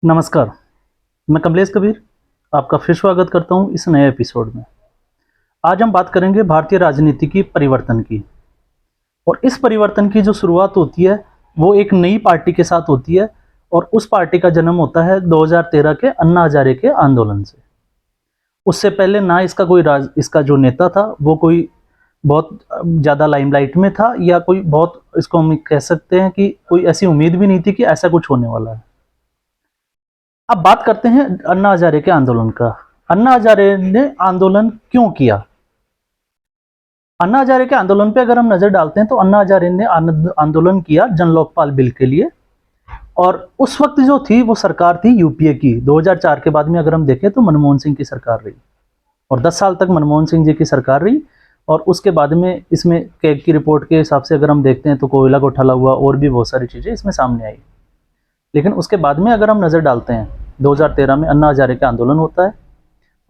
नमस्कार, मैं कमलेश कबीर आपका फिर स्वागत करता हूं इस नए एपिसोड में। आज हम बात करेंगे भारतीय राजनीति की परिवर्तन की। और इस परिवर्तन की जो शुरुआत होती है वो एक नई पार्टी के साथ होती है और उस पार्टी का जन्म होता है 2013 के अन्ना हजारे के आंदोलन से। उससे पहले ना इसका जो नेता था वो कोई बहुत ज़्यादा लाइमलाइट में था या कोई बहुत इसको हम कह सकते हैं कि कोई ऐसी उम्मीद भी नहीं थी कि ऐसा कुछ होने वाला है। अब बात करते हैं अन्ना हजारे के आंदोलन का। अन्ना हजारे ने आंदोलन क्यों किया? अन्ना हजारे के आंदोलन पे अगर हम नजर डालते हैं तो अन्ना हजारे ने आंदोलन किया जन लोकपाल बिल के लिए। और उस वक्त जो थी वो सरकार थी यूपीए की। 2004 के बाद में अगर हम देखें तो मनमोहन सिंह की सरकार रही और 10 साल तक मनमोहन सिंह जी की सरकार रही। और उसके बाद में इसमें कैग की रिपोर्ट के हिसाब से अगर हम देखते हैं तो कोयला घोटाला हुआ और भी बहुत सारी चीजें इसमें सामने आई। लेकिन उसके बाद में अगर हम नजर डालते हैं 2013 में अन्ना हजारे का आंदोलन होता है।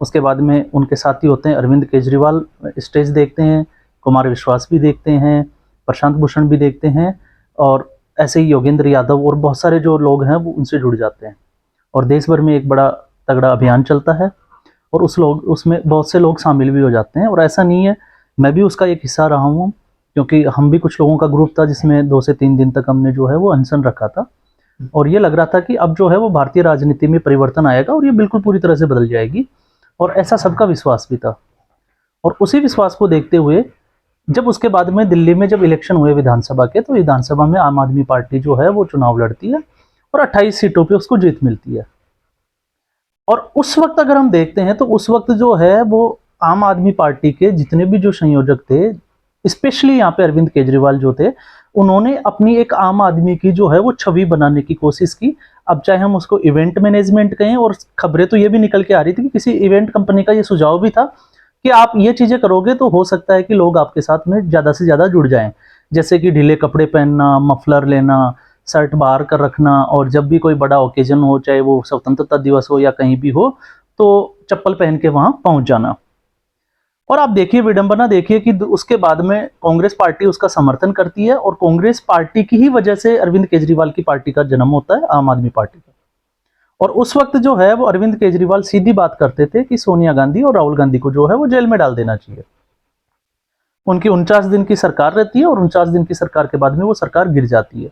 उसके बाद में उनके साथी होते हैं अरविंद केजरीवाल, स्टेज देखते हैं, कुमार विश्वास भी देखते हैं, प्रशांत भूषण भी देखते हैं और ऐसे ही योगेंद्र यादव और बहुत सारे जो लोग हैं वो उनसे जुड़ जाते हैं। और देश भर में एक बड़ा तगड़ा अभियान चलता है और उसमें बहुत से लोग शामिल भी हो जाते हैं। और ऐसा नहीं है, मैं भी उसका एक हिस्सा रहा हूँ क्योंकि हम भी कुछ लोगों का ग्रुप था जिसमें 2 से 3 दिन तक हमने जो है वो अनशन रखा था। और ये लग रहा था कि अब जो है वो भारतीय राजनीति में परिवर्तन आएगा और ये बिल्कुल पूरी तरह से बदल जाएगी। और ऐसा सबका विश्वास भी था। और उसी विश्वास को देखते हुए जब उसके बाद में दिल्ली में जब इलेक्शन हुए विधानसभा के, तो विधानसभा में आम आदमी पार्टी जो है वो चुनाव लड़ती है और 28 सीटों पे उसको जीत मिलती है। और उस वक्त अगर हम देखते हैं तो उस वक्त जो है वो आम आदमी पार्टी के जितने भी जो संयोजक थे, स्पेशली यहाँ पे अरविंद केजरीवाल जो थे, उन्होंने अपनी एक आम आदमी की जो है वो छवि बनाने की कोशिश की। अब चाहे हम उसको इवेंट मैनेजमेंट कहें, और खबरें तो ये भी निकल के आ रही थी कि किसी इवेंट कंपनी का ये सुझाव भी था कि आप ये चीजें करोगे तो हो सकता है कि लोग आपके साथ में ज्यादा से ज्यादा जुड़ जाएं। जैसे कि ढीले कपड़े पहनना, मफलर लेना, शर्ट बाहर कर रखना, और जब भी कोई बड़ा ओकेजन हो, चाहे वो स्वतंत्रता दिवस हो या कहीं भी हो, तो चप्पल पहन के वहां पहुंच जाना। और आप देखिए, विडंबना देखिए कि उसके बाद में कांग्रेस पार्टी उसका समर्थन करती है और कांग्रेस पार्टी की ही वजह से अरविंद केजरीवाल की पार्टी का जन्म होता है, आम आदमी पार्टी का। और उस वक्त जो है वो अरविंद केजरीवाल सीधी बात करते थे कि सोनिया गांधी और राहुल गांधी को जो है वो जेल में डाल देना चाहिए। उनकी 49 दिन की सरकार रहती है और 49 दिन की सरकार के बाद में वो सरकार गिर जाती है।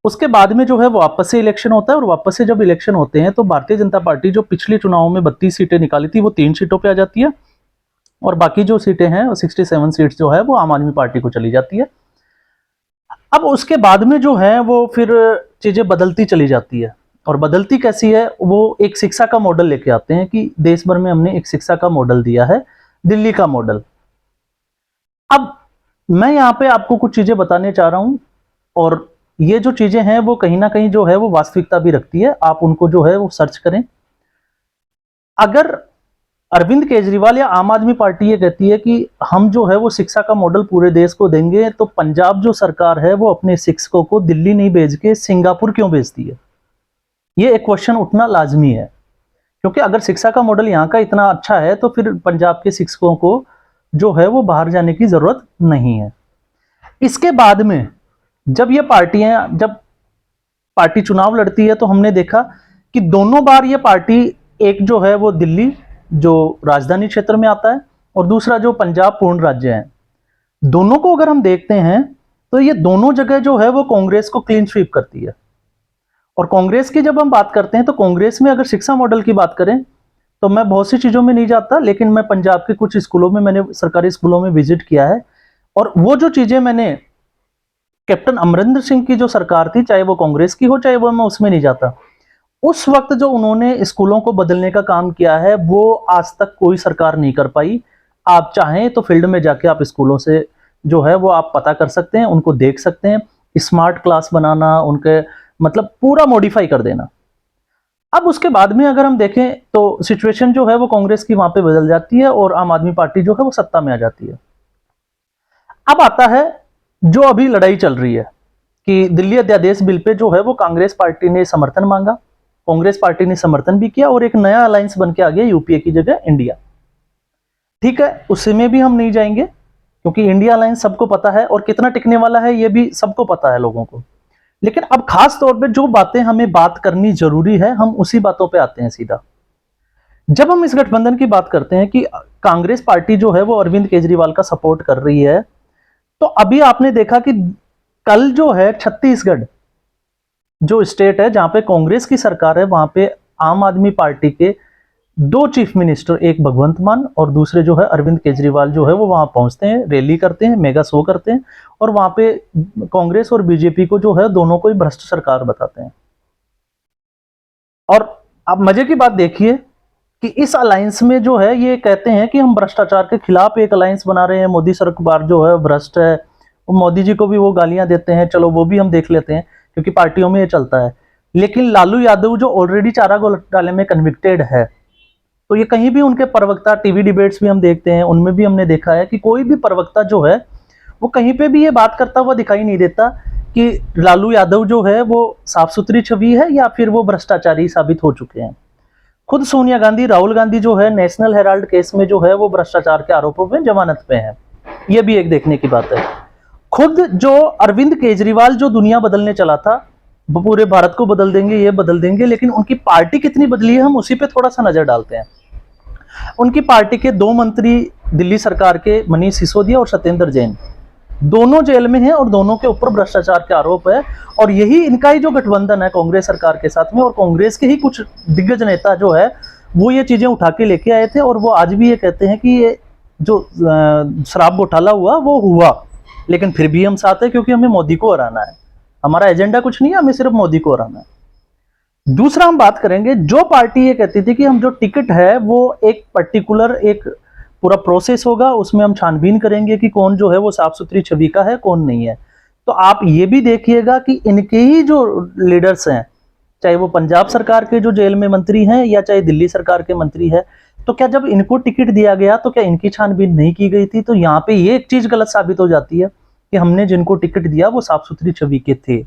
उसके बाद में जो है वो वापस से इलेक्शन होता है और वापस से जब इलेक्शन होते हैं तो भारतीय जनता पार्टी जो पिछले चुनाव में 32 सीटें निकाली थी वो 3 सीटों पे आ जाती है और बाकी जो सीटें हैं 67 सीट्स जो है वो आम आदमी पार्टी को चली जाती है। अब उसके बाद में जो है वो फिर चीजें बदलती चली जाती है। और बदलती कैसी है, वो एक शिक्षा का मॉडल लेके आते हैं कि देश भर में हमने एक शिक्षा का मॉडल दिया है, दिल्ली का मॉडल। अब मैं यहाँ पे आपको कुछ चीजें बताने चाह रहा हूं और ये जो चीजें हैं वो कहीं ना कहीं जो है वो वास्तविकता भी रखती है। आप उनको जो है वो सर्च करें। अगर अरविंद केजरीवाल या आम आदमी पार्टी ये कहती है कि हम जो है वो शिक्षा का मॉडल पूरे देश को देंगे, तो पंजाब जो सरकार है वो अपने शिक्षकों को दिल्ली नहीं भेज के सिंगापुर क्यों भेजती है? ये एक क्वेश्चन उठना लाजमी है। क्योंकि अगर शिक्षा का मॉडल यहाँ का इतना अच्छा है तो फिर पंजाब के शिक्षकों को जो है वो बाहर जाने की जरूरत नहीं है। इसके बाद में जब पार्टी चुनाव लड़ती है तो हमने देखा कि दोनों बार ये पार्टी, एक जो है वो दिल्ली जो राजधानी क्षेत्र में आता है और दूसरा जो पंजाब पूर्ण राज्य है, दोनों को अगर हम देखते हैं तो ये दोनों जगह जो है वो कांग्रेस को क्लीन स्वीप करती है। और कांग्रेस की जब हम बात करते हैं तो कांग्रेस में अगर शिक्षा मॉडल की बात करें तो मैं बहुत सी चीजों में नहीं जाता, लेकिन मैं पंजाब के कुछ स्कूलों में, मैंने सरकारी स्कूलों में विजिट किया है और वो जो चीजें मैंने, कैप्टन अमरिंदर सिंह की जो सरकार थी, चाहे वो कांग्रेस की हो चाहे वो, मैं उसमें नहीं जाता। उस वक्त जो उन्होंने स्कूलों को बदलने का काम किया है वो आज तक कोई सरकार नहीं कर पाई। आप चाहें तो फील्ड में जाके आप स्कूलों से जो है वो आप पता कर सकते हैं, उनको देख सकते हैं। स्मार्ट क्लास बनाना, उनके मतलब पूरा मॉडिफाई कर देना। अब उसके बाद में अगर हम देखें तो सिचुएशन जो है वो कांग्रेस की वहां पे बदल जाती है और आम आदमी पार्टी जो है वो सत्ता में आ जाती है। अब आता है जो अभी लड़ाई चल रही है कि दिल्ली अध्यादेश बिल पे जो है वो कांग्रेस पार्टी ने समर्थन मांगा, कांग्रेस पार्टी ने समर्थन भी किया और एक नया अलायंस बन के आ गया यूपीए की जगह इंडिया। ठीक है, उसमें भी हम नहीं जाएंगे क्योंकि इंडिया अलायंस सबको पता है और कितना टिकने वाला है ये भी सबको पता है लोगों को। लेकिन अब खास तौर पे जो बातें हमें बात करनी जरूरी है, हम उसी बातों पे आते हैं सीधा। जब हम इस गठबंधन की बात करते हैं कि कांग्रेस पार्टी जो है वो अरविंद केजरीवाल का सपोर्ट कर रही है, तो अभी आपने देखा कि कल जो है छत्तीसगढ़ जो स्टेट है जहां पे कांग्रेस की सरकार है, वहां पे आम आदमी पार्टी के दो चीफ मिनिस्टर, एक भगवंत मान और दूसरे जो है अरविंद केजरीवाल जो है वो वहां पहुंचते हैं, रैली करते हैं, मेगा शो करते हैं और वहां पे कांग्रेस और बीजेपी को जो है दोनों को ही भ्रष्ट सरकार बताते हैं। और आप मजे की बात देखिए कि इस अलायंस में जो है ये कहते हैं कि हम भ्रष्टाचार के खिलाफ एक अलायंस बना रहे हैं, मोदी सरकार जो है भ्रष्ट है, मोदी जी को भी वो गालियां देते हैं, चलो वो भी हम देख लेते हैं क्योंकि पार्टियों में ये चलता है। लेकिन लालू यादव जो ऑलरेडी चारा घोटाले में कन्विक्टेड है, तो ये कहीं भी उनके प्रवक्ता, टीवी डिबेट्स भी हम देखते हैं, उनमें भी हमने देखा है कि कोई भी प्रवक्ता जो है वो कहीं पे भी ये बात करता हुआ दिखाई नहीं देता कि लालू यादव जो है वो साफ सुथरी छवि है या फिर वो भ्रष्टाचारी साबित हो चुके हैं। खुद सोनिया गांधी, राहुल गांधी जो है नेशनल हेराल्ड केस में जो है वो भ्रष्टाचार के आरोपों में जमानत पे है, ये भी एक देखने की बात है। खुद जो अरविंद केजरीवाल जो दुनिया बदलने चला था, पूरे भारत को बदल देंगे, ये बदल देंगे, लेकिन उनकी पार्टी कितनी बदली है हम उसी पे थोड़ा सा नजर डालते हैं। उनकी पार्टी के दो मंत्री दिल्ली सरकार के, मनीष सिसोदिया और सत्येंद्र जैन, दोनों जेल में हैं और दोनों के ऊपर भ्रष्टाचार के आरोप है। और यही इनका ही जो गठबंधन है कांग्रेस सरकार के साथ में, और कांग्रेस के ही कुछ दिग्गज नेता जो है वो ये चीजें उठा के लेके आए थे और वो आज भी ये कहते हैं कि ये जो शराब घोटाला हुआ वो हुआ, लेकिन फिर भी हम साथ हैं क्योंकि हमें मोदी को हराना है, हमारा एजेंडा कुछ नहीं है, हमें सिर्फ मोदी को हराना है। दूसरा हम बात करेंगे, जो पार्टी ये कहती थी कि हम जो टिकट है वो एक पर्टिकुलर एक पूरा प्रोसेस होगा, उसमें हम छानबीन करेंगे कि कौन जो है वो साफ सुथरी छवि का है, कौन नहीं है। तो आप ये भी देखिएगा कि इनके ही जो लीडर्स हैं, चाहे वो पंजाब सरकार के जो जेल में मंत्री हैं या चाहे दिल्ली सरकार के मंत्री हैं, तो क्या जब इनको टिकट दिया गया तो क्या इनकी छानबीन नहीं की गई थी? तो यहाँ पे ये एक चीज गलत साबित हो जाती है कि हमने जिनको टिकट दिया वो साफ सुथरी छवि के थे।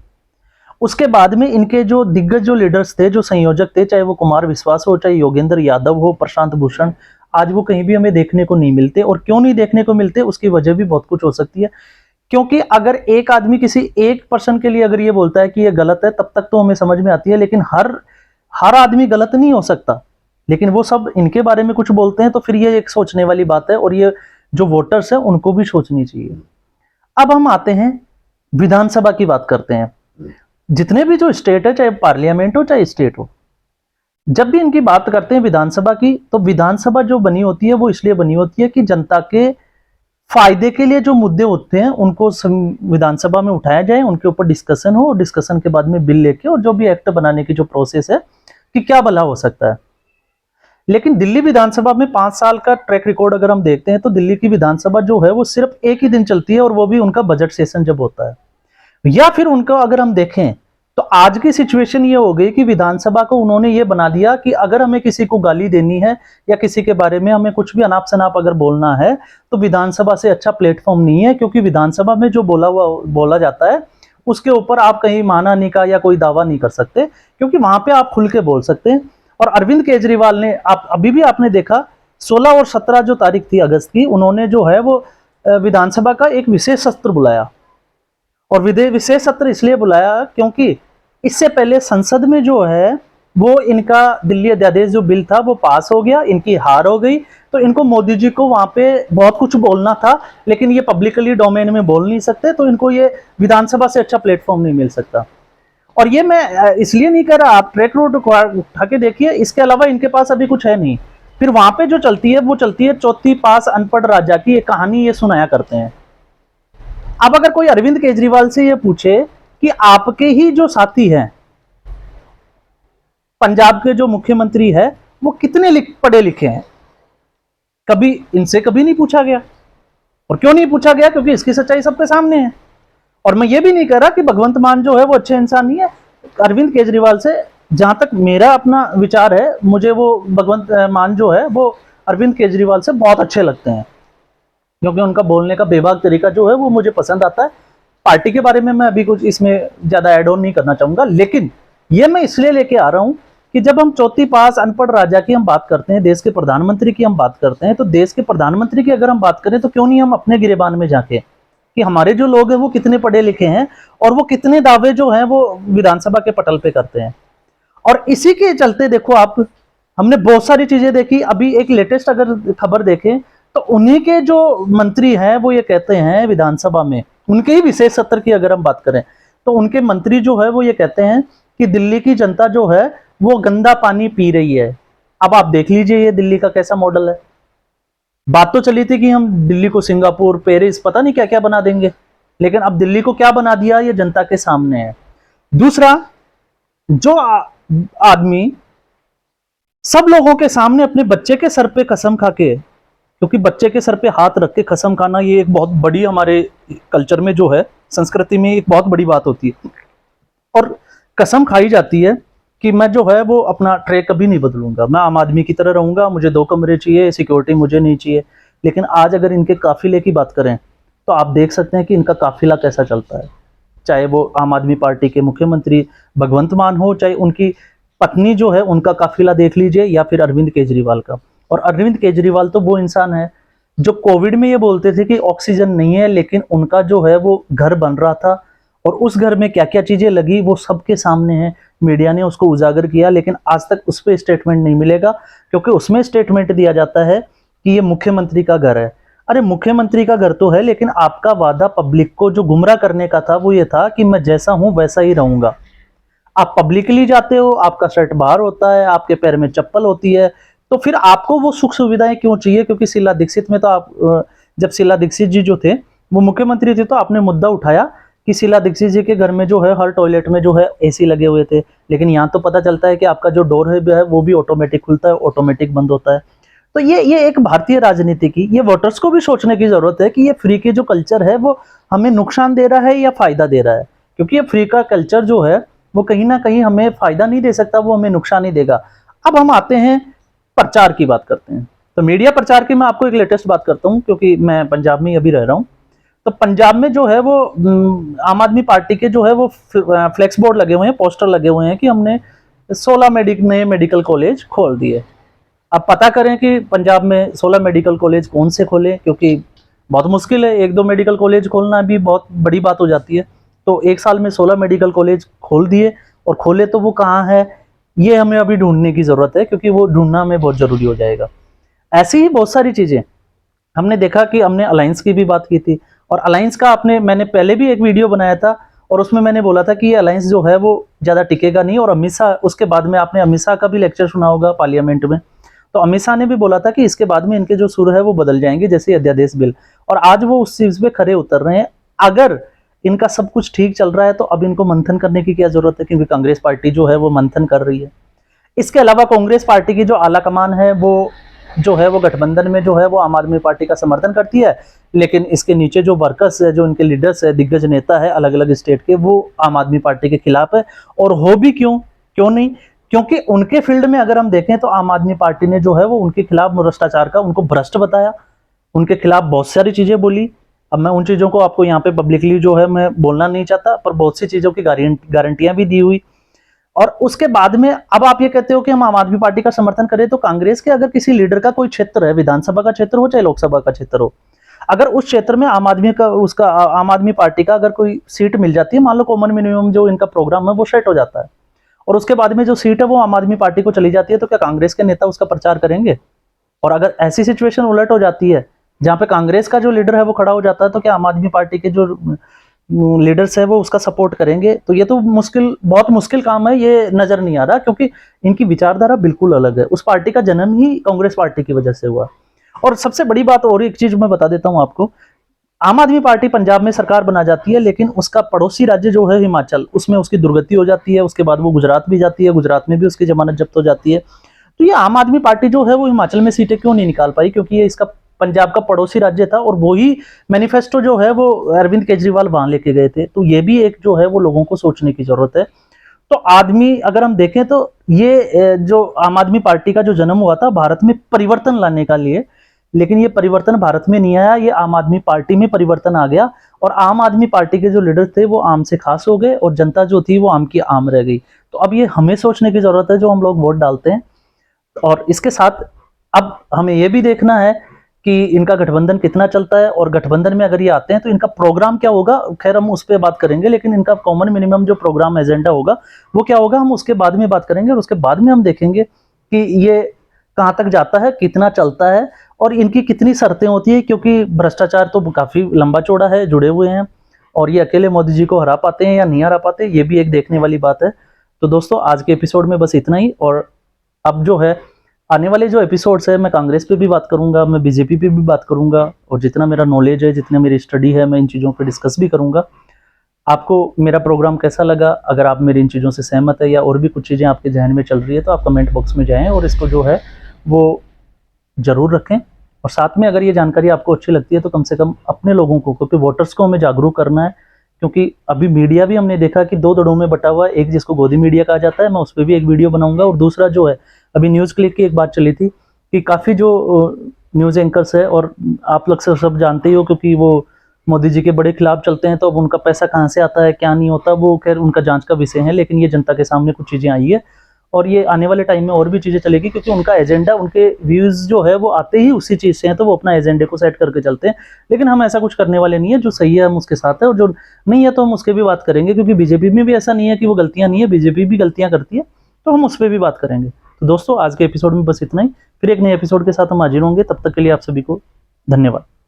उसके बाद में इनके जो दिग्गज जो लीडर्स थे, जो संयोजक थे, चाहे वो कुमार विश्वास हो, चाहे योगेंद्र यादव हो, प्रशांत भूषण, आज वो कहीं भी हमें देखने को नहीं मिलते। और क्यों नहीं देखने को मिलते, उसकी वजह भी बहुत कुछ हो सकती है। क्योंकि अगर एक आदमी किसी एक पर्सन के लिए अगर ये बोलता है कि ये गलत है, तब तक तो हमें समझ में आती है, लेकिन हर आदमी गलत नहीं हो सकता। लेकिन वो सब इनके बारे में कुछ बोलते हैं, तो फिर ये एक सोचने वाली बात है और ये जो वोटर्स है उनको भी सोचनी चाहिए। अब हम आते हैं विधानसभा की बात करते हैं। जितने भी जो स्टेट है, चाहे पार्लियामेंट हो चाहे स्टेट हो, जब भी इनकी बात करते हैं विधानसभा की, तो विधानसभा जो बनी होती है वो इसलिए बनी होती है कि जनता के फायदे के लिए जो मुद्दे होते हैं उनको विधानसभा में उठाया जाए, उनके ऊपर डिस्कशन हो और डिस्कशन के बाद में बिल लेके और जो भी एक्ट बनाने की जो प्रोसेस है कि क्या भला हो सकता है। लेकिन दिल्ली विधानसभा में 5 साल का ट्रैक रिकॉर्ड अगर हम देखते हैं तो दिल्ली की विधानसभा जो है वो सिर्फ एक ही दिन चलती है और वो भी उनका बजट सेशन जब होता है। या फिर उनका अगर हम देखें तो आज की सिचुएशन ये हो गई कि विधानसभा को उन्होंने ये बना दिया कि अगर हमें किसी को गाली देनी है या किसी के बारे में हमें कुछ भी अनाप शनाप अगर बोलना है तो विधानसभा से अच्छा प्लेटफॉर्म नहीं है, क्योंकि विधानसभा में जो बोला जाता है उसके ऊपर आप कहीं मानहानि का या कोई दावा नहीं कर सकते, क्योंकि वहां पे आप खुल के बोल सकते हैं। और अरविंद केजरीवाल ने, आप अभी भी आपने देखा 16 और 17 जो तारीख थी अगस्त की, उन्होंने जो है वो विधानसभा का एक विशेष सत्र बुलाया। और विशेष सत्र इसलिए बुलाया क्योंकि इससे पहले संसद में जो है वो इनका दिल्ली अध्यादेश जो बिल था वो पास हो गया, इनकी हार हो गई, तो इनको मोदी जी को वहां पे बहुत कुछ बोलना था, लेकिन ये पब्लिकली डोमेन में बोल नहीं सकते, तो इनको ये विधानसभा से अच्छा प्लेटफॉर्म नहीं मिल सकता। और ये मैं इसलिए नहीं कह रहा, आप ट्रैक रोड उठा के देखिए, इसके अलावा इनके पास अभी कुछ है नहीं। फिर वहां पे जो चलती है वो चलती है चौथी पास अनपढ़ राजा की एक कहानी, ये सुनाया करते हैं। अब अगर कोई अरविंद केजरीवाल से ये पूछे कि आपके ही जो साथी हैं, पंजाब के जो मुख्यमंत्री है, वो कितने पढ़े लिखे हैं, कभी इनसे कभी नहीं पूछा गया। और क्यों नहीं पूछा गया? क्योंकि इसकी सच्चाई सबके सामने है। और मैं ये भी नहीं कह रहा कि भगवंत मान जो है वो अच्छे इंसान नहीं है। अरविंद केजरीवाल से जहां तक मेरा अपना विचार है, मुझे वो भगवंत मान जो है वो अरविंद केजरीवाल से बहुत अच्छे लगते हैं, क्योंकि उनका बोलने का बेबाक तरीका जो है वो मुझे पसंद आता है। पार्टी के बारे में मैं अभी कुछ इसमें ज्यादा एड ऑन नहीं करना चाहूंगा, लेकिन ये मैं इसलिए लेके आ रहा हूं कि जब हम चौथी पास अनपढ़ राजा की हम बात करते हैं, देश के प्रधानमंत्री की हम बात करते हैं, तो देश के प्रधानमंत्री की अगर हम बात करें तो क्यों नहीं हम अपने गिरेबान में जाके कि हमारे जो लोग हैं वो कितने पढ़े लिखे हैं और वो कितने दावे जो हैं वो विधानसभा के पटल पे करते हैं। और इसी के चलते देखो आप, हमने बहुत सारी चीजें देखी। अभी एक लेटेस्ट अगर खबर देखें तो उन्हीं के जो मंत्री हैं वो ये कहते हैं विधानसभा में, उनके ही विशेष सत्र की अगर हम बात करें तो उनके मंत्री जो है वो ये कहते हैं कि दिल्ली की जनता जो है वो गंदा पानी पी रही है। अब आप देख लीजिए ये दिल्ली का कैसा मॉडल है। बात तो चली थी कि हम दिल्ली को सिंगापुर, पेरिस, पता नहीं क्या क्या बना देंगे, लेकिन अब दिल्ली को क्या बना दिया ये जनता के सामने है। दूसरा, जो आदमी सब लोगों के सामने अपने बच्चे के सर पे कसम खा के, क्योंकि बच्चे के सर पे हाथ रख के कसम खाना ये एक बहुत बड़ी हमारे कल्चर में जो है, संस्कृति में एक बहुत बड़ी बात होती है, और कसम खाई जाती है कि मैं जो है वो अपना ट्रैक कभी नहीं बदलूंगा, मैं आम आदमी की तरह रहूंगा, मुझे 2 कमरे चाहिए, सिक्योरिटी मुझे नहीं चाहिए। लेकिन आज अगर इनके काफिले की बात करें तो आप देख सकते हैं कि इनका काफिला कैसा चलता है। चाहे वो आम आदमी पार्टी के मुख्यमंत्री भगवंत मान हो, चाहे उनकी पत्नी जो है उनका काफिला देख लीजिए, या फिर अरविंद केजरीवाल का। और अरविंद केजरीवाल तो वो इंसान है जो कोविड में ये बोलते थे कि ऑक्सीजन नहीं है, लेकिन उनका जो है वो घर बन रहा था और उस घर में क्या क्या चीजें लगी वो सबके सामने है। मीडिया ने उसको उजागर किया, लेकिन आज तक उस पर स्टेटमेंट नहीं मिलेगा, क्योंकि उसमें स्टेटमेंट दिया जाता है कि ये मुख्यमंत्री का घर है। अरे मुख्यमंत्री का घर तो है, लेकिन आपका वादा पब्लिक को जो गुमराह करने का था वो ये था कि मैं जैसा हूं वैसा ही रहूंगा। आप पब्लिकली जाते हो, आपका शर्ट बाहर होता है, आपके पैर में चप्पल होती है, तो फिर आपको वो सुख सुविधाएं क्यों चाहिए? क्योंकि शीला दीक्षित में तो आप, जब शीला दीक्षित जी जो थे वो मुख्यमंत्री थे तो आपने मुद्दा उठाया कि शीला दीक्षित जी के घर में जो है हर टॉयलेट में जो है एसी लगे हुए थे, लेकिन यहाँ तो पता चलता है कि आपका जो डोर है वो भी ऑटोमेटिक खुलता है, ऑटोमेटिक बंद होता है। तो ये एक भारतीय राजनीति की, ये वोटर्स को भी सोचने की जरूरत है कि ये फ्री के जो कल्चर है वो हमें नुकसान दे रहा है या फायदा दे रहा है। क्योंकि ये फ्री का कल्चर जो है वो कहीं ना कहीं हमें फायदा नहीं दे सकता, वो हमें नुकसान ही देगा। अब हम आते हैं प्रचार की बात करते हैं। तो मीडिया प्रचार की मैं आपको एक लेटेस्ट बात करता हूं, क्योंकि मैं पंजाब में अभी रह रहा हूं। तो पंजाब में जो है वो आम आदमी पार्टी के जो है वो फ्लेक्स बोर्ड लगे हुए हैं, पोस्टर लगे हुए हैं कि हमने 16 नए मेडिकल कॉलेज खोल दिए। अब पता करें कि पंजाब में 16 मेडिकल कॉलेज कौन से खोले, क्योंकि बहुत मुश्किल है, 1-2 मेडिकल कॉलेज खोलना भी बहुत बड़ी बात हो जाती है। तो एक साल में 16 मेडिकल कॉलेज खोल दिए, और खोले तो वो कहाँ है ये हमें अभी ढूंढने की जरूरत है, क्योंकि वो ढूंढना हमें बहुत जरूरी हो जाएगा। ऐसी ही बहुत सारी चीजें हमने देखा कि हमने अलायंस की भी बात की थी, और अलायंस का मैंने पहले भी एक वीडियो बनाया था, और उसमें मैंने बोला था कि ये अलायंस जो है वो ज्यादा टिकेगा नहीं। और अमित शाह, उसके बाद में आपने अमित शाह का भी लेक्चर सुना होगा पार्लियामेंट में, तो अमित शाह ने भी बोला था कि इसके बाद में इनके जो सुर है वो बदल जाएंगे, जैसे अध्यादेश बिल, और आज वो उस चीज पे खरे उतर रहे हैं। अगर इनका सब कुछ ठीक चल रहा है तो अब इनको मंथन करने की क्या जरूरत है, क्योंकि कांग्रेस पार्टी जो है वो मंथन कर रही है। इसके अलावा कांग्रेस पार्टी की जो आला कमान है वो जो है वो गठबंधन में जो है वो आम आदमी पार्टी का समर्थन करती है, लेकिन इसके नीचे जो वर्कर्स है, जो इनके लीडर्स है, दिग्गज नेता है अलग अलग स्टेट के, वो आम आदमी पार्टी के खिलाफ है। और हो भी क्यों नहीं, क्योंकि उनके फील्ड में अगर हम देखें तो आम आदमी पार्टी ने जो है वो उनके खिलाफ भ्रष्टाचार का, उनको भ्रष्ट बताया, उनके खिलाफ बहुत सारी चीजें बोली। अब मैं उन चीजों को आपको यहाँ पे पब्लिकली जो है मैं बोलना नहीं चाहता, पर बहुत सी चीजों की गारंटियां भी दी हुई। और उसके बाद में अब आप ये कहते हो कि हम आम आदमी पार्टी का समर्थन करें, तो कांग्रेस के अगर किसी लीडर का कोई क्षेत्र है, विधानसभा का क्षेत्र हो चाहे लोकसभा का क्षेत्र हो, अगर उस क्षेत्र में आम आदमी पार्टी का अगर कोई सीट मिल जाती है, मान लो कॉमन मिनिमम जो इनका प्रोग्राम है वो सेट हो जाता है, और उसके बाद में जो सीट है वो आम आदमी पार्टी को चली जाती है, तो क्या कांग्रेस के नेता उसका प्रचार करेंगे? और अगर ऐसी सिचुएशन उलट हो जाती है जहां पे कांग्रेस का जो लीडर है वो खड़ा हो जाता है, तो क्या आम आदमी पार्टी के जो लीडर्स है वो उसका सपोर्ट करेंगे? तो ये तो बहुत मुश्किल काम है, ये नजर नहीं आ रहा, क्योंकि इनकी विचारधारा बिल्कुल अलग है। उस पार्टी का जन्म ही कांग्रेस पार्टी की वजह से हुआ। और सबसे बड़ी बात और एक चीज मैं बता देता हूं आपको, आम आदमी पार्टी पंजाब में सरकार बना जाती है, लेकिन उसका पड़ोसी राज्य जो है हिमाचल, उसमें उसकी दुर्गति हो जाती है, उसके बाद वो गुजरात भी जाती है, गुजरात में भी उसकी जमानत जब्त हो जाती है। तो ये आम आदमी पार्टी जो है वो हिमाचल में सीटें क्यों नहीं निकाल पाई? क्योंकि ये इसका पंजाब का पड़ोसी राज्य था, और वही मैनिफेस्टो जो है वो अरविंद केजरीवाल वहां लेके गए थे। तो ये भी एक जो है वो लोगों को सोचने की जरूरत है। तो आदमी अगर हम देखें तो ये जो आम आदमी पार्टी का जो जन्म हुआ था भारत में परिवर्तन लाने का लिए, लेकिन ये परिवर्तन भारत में नहीं आया, ये आम आदमी पार्टी में परिवर्तन आ गया। और आम आदमी पार्टी के जो लीडर थे वो आम से खास हो गए, और जनता जो थी वो आम की आम रह गई। तो अब ये हमें सोचने की जरूरत है जो हम लोग वोट डालते हैं। और इसके साथ अब हमें ये भी देखना है कि इनका गठबंधन कितना चलता है, और गठबंधन में अगर ये आते हैं तो इनका प्रोग्राम क्या होगा। खैर हम उस पर बात करेंगे, लेकिन इनका कॉमन मिनिमम जो प्रोग्राम एजेंडा होगा वो क्या होगा, हम उसके बाद में बात करेंगे। और उसके बाद में हम देखेंगे कि ये कहाँ तक जाता है, कितना चलता है, और इनकी कितनी शर्तें होती है, क्योंकि भ्रष्टाचार तो काफी लंबा चौड़ा है, जुड़े हुए हैं, और ये अकेले मोदी जी को हरा पाते हैं या नहीं हरा पाते, ये भी एक देखने वाली बात है। तो दोस्तों आज के एपिसोड में बस इतना ही। और अब जो है आने वाले जो एपिसोड्स है, मैं कांग्रेस पे भी बात करूंगा, मैं बीजेपी पे भी बात करूंगा, और जितना मेरा नॉलेज है, जितना मेरी स्टडी है, मैं इन चीज़ों पे डिस्कस भी करूंगा। आपको मेरा प्रोग्राम कैसा लगा, अगर आप मेरी इन चीज़ों से सहमत है या और भी कुछ चीज़ें आपके जहन में चल रही है, तो आप कमेंट बॉक्स में जाएं और इसको जो है वो ज़रूर रखें। और साथ में अगर ये जानकारी आपको अच्छी लगती है तो कम से कम अपने लोगों को, क्योंकि वोटर्स को हमें जागरूक करना है। क्योंकि अभी मीडिया भी हमने देखा कि दो धड़ों में बटा हुआ है, एक जिसको गोदी मीडिया कहा जाता है, मैं उस पर भी एक वीडियो बनाऊंगा, और दूसरा जो है अभी न्यूज़ क्लिक की एक बात चली थी कि काफ़ी जो न्यूज़ एंकर्स है, और आप लोग सब जानते ही हो, क्योंकि वो मोदी जी के बड़े खिलाफ चलते हैं, तो अब उनका पैसा कहाँ से आता है, क्या नहीं होता, वो खैर उनका जांच का विषय है। लेकिन ये जनता के सामने कुछ चीज़ें आई है, और ये आने वाले टाइम में और भी चीज़ें चलेगी, क्योंकि उनका एजेंडा, उनके व्यूज़ जो है वो आते ही उसी चीज़ से हैं, तो वो अपना एजेंडे को सेट करके चलते हैं। लेकिन हम ऐसा कुछ करने वाले नहीं है, जो सही है हम उसके साथ है, और जो नहीं है तो हम उसके भी बात करेंगे, क्योंकि बीजेपी में भी ऐसा नहीं है कि वो गलतियां नहीं है, बीजेपी भी गलतियां करती है, तो हम उस पर भी बात करेंगे। तो दोस्तों आज के एपिसोड में बस इतना ही, फिर एक नए एपिसोड के साथ हम हाजिर होंगे। तब तक के लिए आप सभी को धन्यवाद।